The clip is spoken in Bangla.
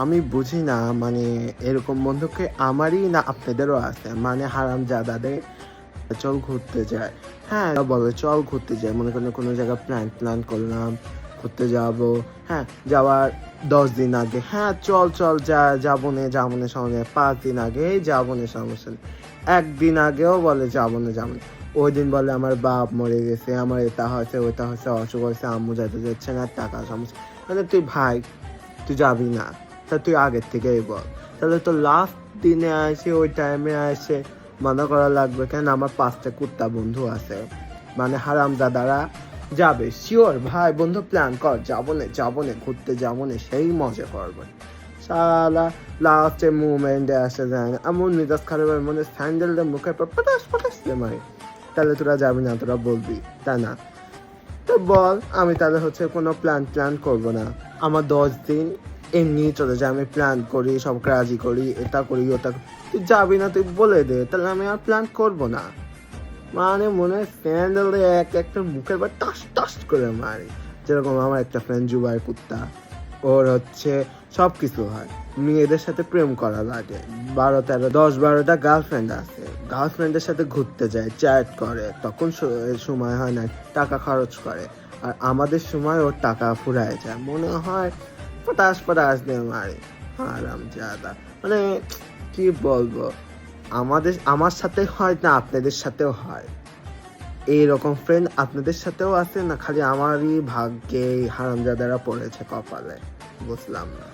আমি বুঝি না মানে এরকম বন্ধুকে আমারই না আপনাদেরও আছে মানে হারামজাদাদের চল ঘুরতে যায়। হ্যাঁ বলে চল ঘুরতে যাই, মনে করেন কোনো জায়গায় প্ল্যান করলাম ঘুরতে যাব। হ্যাঁ যাওয়ার 10 দিন আগে হ্যাঁ চল চল যাবো নে সামনে 5 দিন আগে যাবো নে সমস্যা নেই। একদিন আগেও বলে যাবো না। ওই দিন বলে আমার বাপ মরে গেছে, আমার এটা হয়েছে ওইটা হয়েছে, অসুখ হয়েছে, আম্মু যাইতে যাচ্ছে না, টাকা সমস্যা। মানে তুই ভাই তুই যাবি না, তা তুই আগের থেকেই বল। তাহলে তো লাস্ট দিনে আসে ওই টাইমে আসে মানা করা লাগবে কেন? আমার 5টা কুত্তা বন্ধু আছে, মানে হারামজাদারা যাবে শিওর ভাই বন্ধু প্ল্যান কর যাবো নে ঘুরতে যাবো নে সেই মজা করবে। সালা লাস্টে মুভমেন্টে আসে যায় না, এমন মেজাজ খারাপ হয় মনে স্যান্ডেলটা মুখের পর পটাশ দিয়ে মারে। তাহলে তোরা যাবি না, তোরা বলবি তাই না? তো বল আমি তাহলে হচ্ছে কোনো প্ল্যান করবো না। আমার 10 দিন এমনি চলে যায়, আমি প্ল্যান করি সব রাজি করি এটা করি ওটা তুই যাবি না তুই বলে দে, তাহলে আমি আর প্ল্যান করবো না। মানে মনে হয় স্যান্ডেল একটা মুখের পর টাস করে মারি। যেরকম আমার একটা ফ্রেন্ড জুবাই কুত্তা, ওর হচ্ছে সব কিছু হয়, মেয়েদের সাথে প্রেম করা লাগে, 12-13 10-12টা গার্লফ্রেন্ড আছে, গার্লফ্রেন্ডের সাথে ঘুরতে যায়, চ্যাট করে, তখন সময় হয় না, টাকা খরচ করে। আর আমাদের সময় ওর টাকা ফুরায় যায়, মনে হয় পটাশ দিয়ে মারে হারামজাদা। মানে কি বলবো, আমার সাথে হয় না আপনাদের সাথেও হয় এইরকম ফ্রেন্ড? আপনাদের সাথেও আছে না খালি আমারই ভাগ্যে হারামজাদারা পড়েছে কপালে? বুঝলাম না।